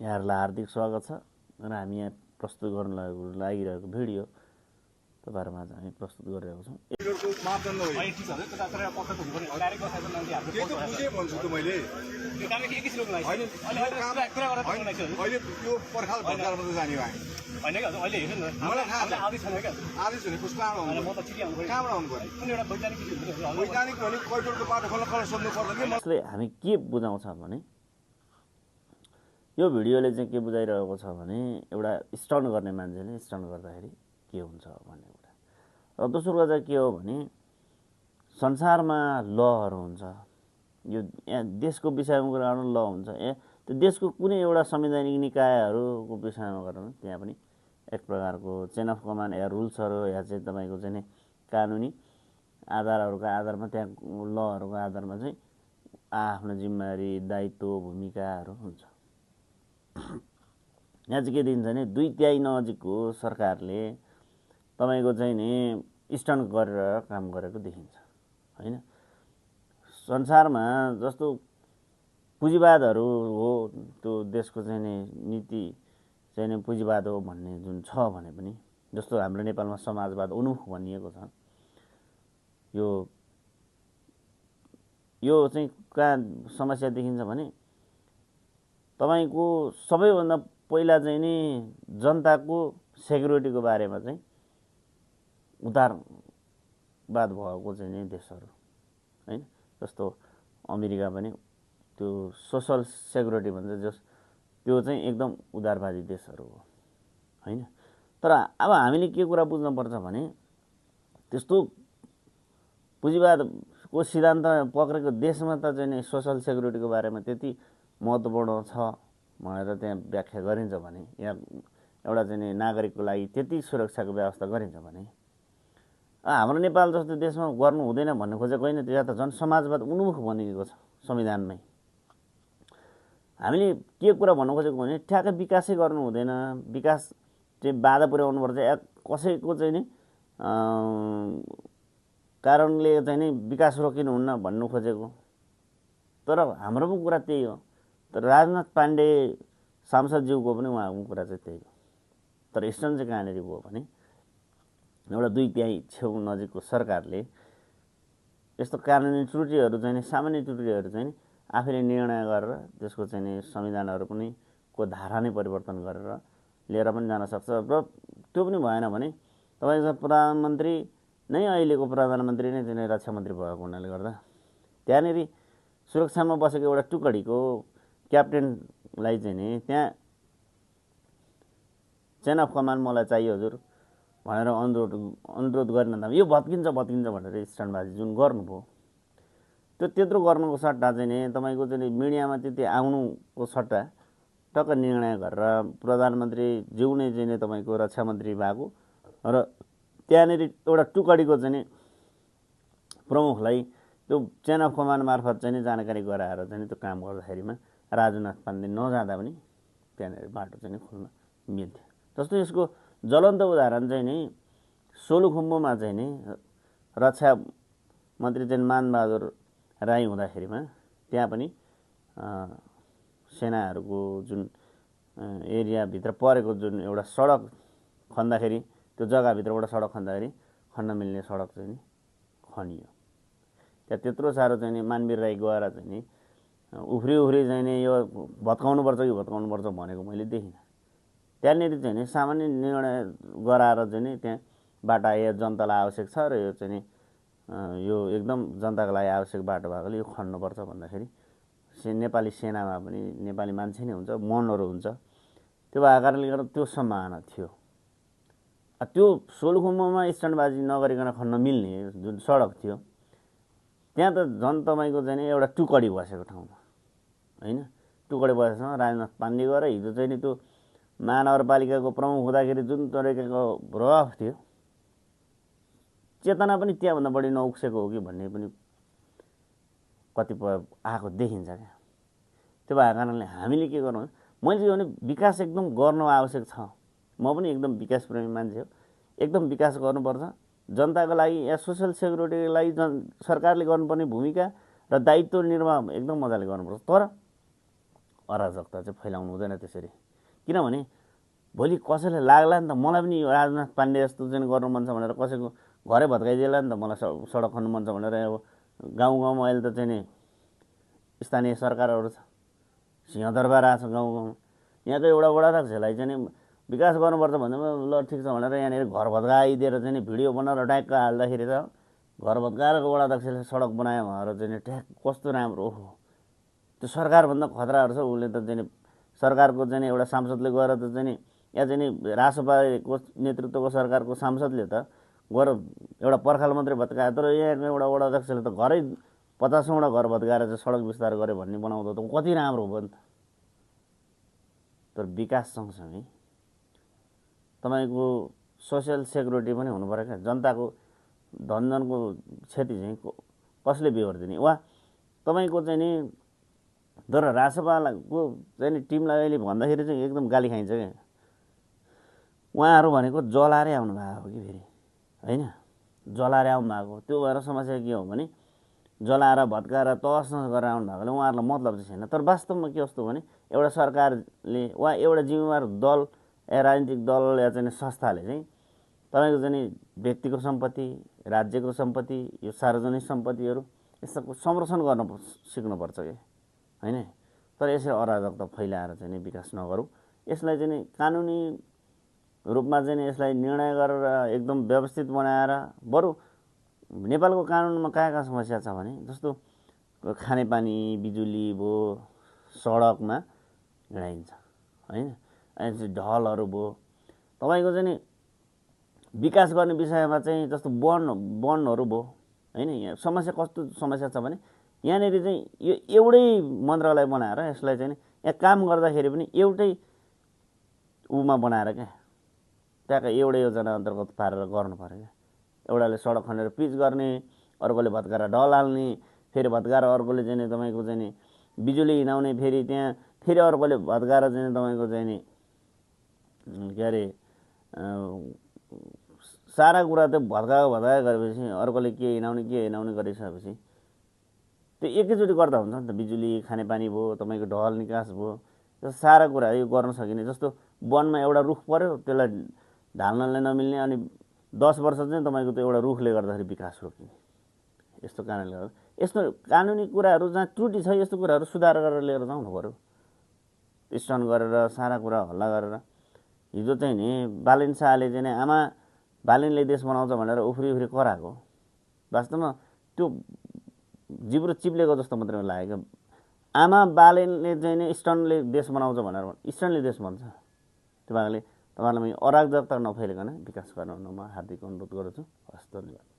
यहाँहरूलाई हार्दिक स्वागत छ र हामी यहाँ प्रस्तुत गर्न लागिरहेको भिडियो तपाईहरुमा हामी प्रस्तुत गरिरहेको छौं। मापदण्ड हो यो ठिक छ त्यो तर पक्षको हुनु पर्ने डाइरेक्ट बसाएको मान्छे हाम्रो के बुझे भन्छु त मैले त्यो डाइरेक्ट एक किसिमको लागि अहिले कुरा गरेर अहिले त्यो पर्खाल भर्खालमा त जाने भए हैन के अहिले हेर्नु न मलाई आदि छैन के आदि छैन पुष्पा आउनु म त छिटै आउनु पर्यो कहाँबाट आउनु पर्यो कुनै एउटा वैज्ञानिक किसिमको वैज्ञानिक भने कैटोलको बाटो खल्ल सोध्नु पर्दैन के यसले हामी के बुझाउँछ भने यो भिडियोले चाहिँ के बुझाइरहेको छ भने एउटा स्टन्ट गर्ने मान्छेले स्टन्ट गर्दाखेरि के हुन्छ भन्ने कुरा। र दोस्रो चाहिँ के हो भने संसारमा लहरु हुन्छ, यो देशको विषयमा कुरा गर्नु ल हुन्छ, त्यो देशको कुनै एउटा संवैधानिक निकायहरुको विषयमा गर्नु त्यहाँ पनि एक प्रकारको चेन अफ कमान्ड या रुल्सहरु या चाहिँ तपाईको चाहिँ कानुनी आधारहरुको आधारमा त्यहाँ लहरुको आधारमा चाहिँ आफ्नो जिम्मेवारी दायित्व भूमिकाहरु हुन्छ। यहाँ चाहिँ के दिन्छ भने 2/3 नजिकको सरकारले तपाईको चाहिँ नि स्टन्ट गरेर काम गरेको देखिन्छ हैन। संसारमा जस्तो पुँजीवादहरु हो त्यो देशको चाहिँ नि नीति चाहिँ नि पुँजीवाद हो भन्ने जुन छ भने पनि जस्तो हाम्रो नेपालमा समाजवाद उन्मुख भनिएको छ, यो चाहिँ कहाँ समस्या देखिन्छ भने तपाईको सबैभन्दा पहिला चाहिँ नि जनताको सेक्युरिटीको बारेमा चाहिँ उदारवाद भएको चाहिँ नि देशहरु हैन। जस्तो अमेरिका पनि त्यो सोशल सेक्युरिटी भन्छ जस त्यो चाहिँ एकदम उदारवादी देशहरु हो हैन। तर अब हामीले के कुरा बुझ्नु पर्छ भने त्यस्तो पुँजीवादको सिद्धान्त पक्रेको देशमा त चाहिँ नि सोशल सेक्युरिटीको बारेमा त्यति महत्त्वपूर्ण छ भनेर त्यहाँ व्याख्या गरिन्छ भने या एउटा चाहिँ नि नागरिकको लागि त्यति सुरक्षाको व्यवस्था गरिन्छ भने हाम्रो नेपाल जस्तो देशमा गर्नु हुँदैन भन्ने खोजेको हैन। त्यो त जन समाजवाद उन्मुख भनिएको छ संविधानमै। हामीले के कुरा भन्नु खोजेको भने ठ्याक्कै विकासै गर्नु हुँदैन, विकास चाहिँ बाधा पुर्याउनु पर्छ या कसैको चाहिँ नि कारणले चाहिँ नि विकास रोकिनु हुन्न भन्नु खोजेको। तर हाम्रो पनि कुरा त्यही हो। तर राजनाथ पाण्डे सांसदज्यूको पनि उहाँको कुरा चाहिँ त्यही हो। तर स्टन्ट चाहिँ कहाँनिर भयो भने एउटा 2/3 छेउ नजिकको सरकारले यस्तो कानुनी त्रुटिहरु चाहिँ नि सामान्य त्रुटिहरु चाहिँ नि आफैले निर्णय गरेर त्यसको चाहिँ नि संविधानहरु पनि को धारा नै परिवर्तन गरेर लिएर पनि जान सक्छ। र त्यो पनि भएन भने तपाईको प्रधानमन्त्री नै अहिलेको प्रधानमन्त्री नै चाहिँ रक्षा मन्त्री भएको हुनाले गर्दा त्यहाँनेरि सुरक्षामा बसेको एउटा टुकडीको क्याप्टेनलाई चाहिँ नि त्यहाँ चेन अफ कमान्ड मलाई चाहियो हजुर भनेर अनुरोध गर्न त यो भत्किन्छ भनेर स्टन्टबाजी जुन गर्नुभयो त्यो त्यत्रो गर्नुको सट्टा चाहिँ नि तपाईको चाहिँ मिडियामा त्यति आउनुको सट्टा टक्क निर्णय गरेर प्रधानमन्त्री ज्यू नै चाहिँ नि तपाईको रक्षा मन्त्री भएको र त्यहाँनेरि एउटा टुकडीको चाहिँ नि प्रमुखलाई त्यो चेन अफ कमान्ड मार्फत चाहिँ नि जानकारी गराएर चाहिँ त्यो काम गर्दाखेरिमा राजनाथ पाण्डे नजाँदा पनि त्यहाँनेरि बाटो चाहिँ नि खुल्न मिल्थ्यो। जस्तो यसको ज्वलन्त उदाहरण चाहिँ नि सोलुखुम्बुमा चाहिँ नि रक्षा मन्त्री चाहिँ मानबहादुर राई हुँदाखेरिमा त्यहाँ पनि सेनाहरुको जुन एरियाभित्र परेको जुन एउटा सडक खन्दाखेरि त्यो जग्गाभित्रबाट सडक खन्दाखेरि खन्न मिल्ने सडक चाहिँ नि खनियो। त्यहाँ त्यत्रो साह्रो चाहिँ नि मानवीर राई गएर चाहिँ नि उफ्री चाहिँ नि यो भत्काउनु पर्छ भनेको मैले देखिन। त्यहाँनेरि चाहिँ नि सामान्य निर्णय गराएर चाहिँ नि त्यहाँ बाटो आए जनतालाई आवश्यक छ र यो चाहिँ नि यो एकदम जनताको लागि आवश्यक बाटो भएकोले यो खन्नुपर्छ भन्दाखेरि नेपाली सेनामा पनि नेपाली मान्छे नै हुन्छ, मनहरु हुन्छ। त्यो भएको कारणले गर्दा त्यो सम्भावना थियो। त्यो सोलुखुम्बुमा स्टन्टबाजी नगरिकन खन्न मिल्ने जुन सडक थियो त्यहाँ त झन् तपाईको चाहिँ नि एउटा टुकडी बसेको ठाउँमा हैन। टुकडी बसेको राजनाथ पाण्डे गएर हिजो चाहिँ नि त्यो महानगरपालिकाको प्रमुख हुँदाखेरि जुन तरिकाको प्रभाव थियो चेतना पनि त्यहाँभन्दा बढी नउक्सेको हो कि भन्ने पनि कतिपय आएको देखिन्छ क्या। त्यो भएको कारणले हामीले के गर्नु मैले भने विकास एकदम गर्नु आवश्यक छ। म पनि एकदम विकास प्रेमी मान्छे हो। एकदम विकास गर्नुपर्छ जनताको लागि या सोशल सेक्युरिटीको लागि सरकारले गर्नुपर्ने भूमिका र दायित्व निर्वाह एकदम मजाले गर्नुपर्छ। तर अराजकता चाहिँ फैलाउनु हुँदैन त्यसरी। किनभने भोलि कसैले लाग्ला नि त, मलाई पनि राजनाथ पाण्डे जस्तो चाहिँ गर्नु मन छ भनेर कसैको घरै भत्काइदिएला नि त, मलाई सडक खन्नु मन छ भनेर। अब गाउँ गाउँमा अहिले त चाहिँ नि स्थानीय सरकारहरू छ, सिंहदरबार आएको छ गाउँ गाउँमा। यहाँको एउटा वडाध्यक्षलाई चाहिँ नि विकास गर्नुपर्छ भन्दैमा ल ठिक छ भनेर यहाँनिर घर भत्काइदिएर चाहिँ नि भिडियो बनाएर ट्याक्क हाल्दाखेरि त घर भत्काएको वडाध्यक्षले सडक बनायो भनेर चाहिँ नि ट्याक्क कस्तो राम्रो हो। त्यो सरकारभन्दा खतराहरू छ। उसले त चाहिँ नि सरकारको चाहिँ एउटा सांसदले गएर त चाहिँ नि या चाहिँ नि रासपाको नेतृत्वको सरकारको सांसदले त गएर एउटा पर्खाल मात्रै भत्कायो, तर यहाँको एउटा वडाध्यक्षले त घरै 50वटा घर भत्काएर चाहिँ सडक विस्तार गरे भन्ने बनाउँदा त कति राम्रो भयो नि त। तर विकास सँगसँगै तपाईँको सोसियल सेक्युरिटी पनि हुनु पऱ्यो क्या। जनताको धनजनको क्षति चाहिँ कसले बेहोरिदिने वा तपाईँको चाहिँ नि। तर रासपाको चाहिँ नि टिमलाई अहिले भन्दाखेरि चाहिँ एकदम गाली खाइन्छ क्या। उहाँहरू भनेको जलाएरै आउनु भएको कि फेरि होइन, जलाएर आउनु भएको। त्यो भएर समस्या के हो भने जलाएर भत्काएर तहस नहस गरेर आउनु भएकोले उहाँहरूलाई मतलब चाहिँ छैन। तर वास्तवमा के कस्तो भने एउटा सरकारले वा एउटा जिम्मेवार दल या राजनीतिक दल या चाहिँ संस्थाले चाहिँ तपाईँको चाहिँ नि व्यक्तिको सम्पत्ति, राज्यको सम्पत्ति, यो सार्वजनिक सम्पत्तिहरू यसको संरक्षण गर्न सिक्नुपर्छ कि होइन। तर यसरी अराजकता फैलाएर चाहिँ नि विकास नगरौँ। यसलाई चाहिँ नि कानुनी रूपमा चाहिँ नि यसलाई निर्णय गरेर एकदम व्यवस्थित बनाएर, बरु नेपालको कानुनमा कहाँ समस्या छ भने जस्तो खानेपानी, बिजुली भयो, सडकमा हिँडाइन्छ होइन, ढलहरू भयो। तपाईँको चाहिँ नि विकास गर्ने विषयमा चाहिँ जस्तो वनहरू भयो होइन। यहाँ समस्या कस्तो समस्या छ भने यहाँनिर चाहिँ यो एउटै मन्त्रालय बनाएर यसलाई चाहिँ यहाँ काम गर्दाखेरि पनि एउटै उमा बनाएर क्या त्यहाँको एउटै योजना अन्तर्गत पारेर गर्नु पर्यो क्या। एउटाले सडक खनेर पिच गर्ने, अर्कोले भत्काएर ढल हाल्ने, फेरि भत्काएर अर्कोले चाहिँ तपाईँको चाहिँ नि बिजुली हिँडाउने, फेरि त्यहाँ फेरि अर्कोले भत्काएर चाहिँ तपाईँको चाहिँ नि के अरे सारा कुरा त्यो भत्कायो गरेपछि अर्कोले के हिँडाउने गरिसकेपछि त्यो एकैचोटि गर्दा हुन्छ नि त। बिजुली, खानेपानी भयो, तपाईँको ढल निकास भयो, त्यो सारा कुरा यो गर्न सकिने। जस्तो वनमा एउटा रुख पर्यो, त्यसलाई ढाल्नलाई नमिल्ने, अनि 10 वर्ष चाहिँ तपाईँको त्यो एउटा रुखले गर्दाखेरि विकास रोकिने। यस्तो कारणले गर्दा यस्तो कानुनी कुराहरू जहाँ त्रुटि छ यस्तो कुराहरू सुधार गरेर लिएर जाउँ पऱ्यो। स्टन गरेर सारा कुरा हल्ला गरेर हिजो चाहिँ नि बालिन शाहले चाहिँ नि आमा बालिनले देश बनाउँछ भनेर उफ्री कराएको। वास्तवमा त्यो जिब्रो चिप्लेको जस्तो मात्रै लाग्यो। आमा बालिनले चाहिँ नि स्टनले देश बनाउँछ भनेर स्टनले देश बन्छ। त्यो भएकाले तपाईँहरूलाई अराजकता नफैलिकन विकास गर्न म हार्दिक अनुरोध गर्दछु। हस्, धन्यवाद।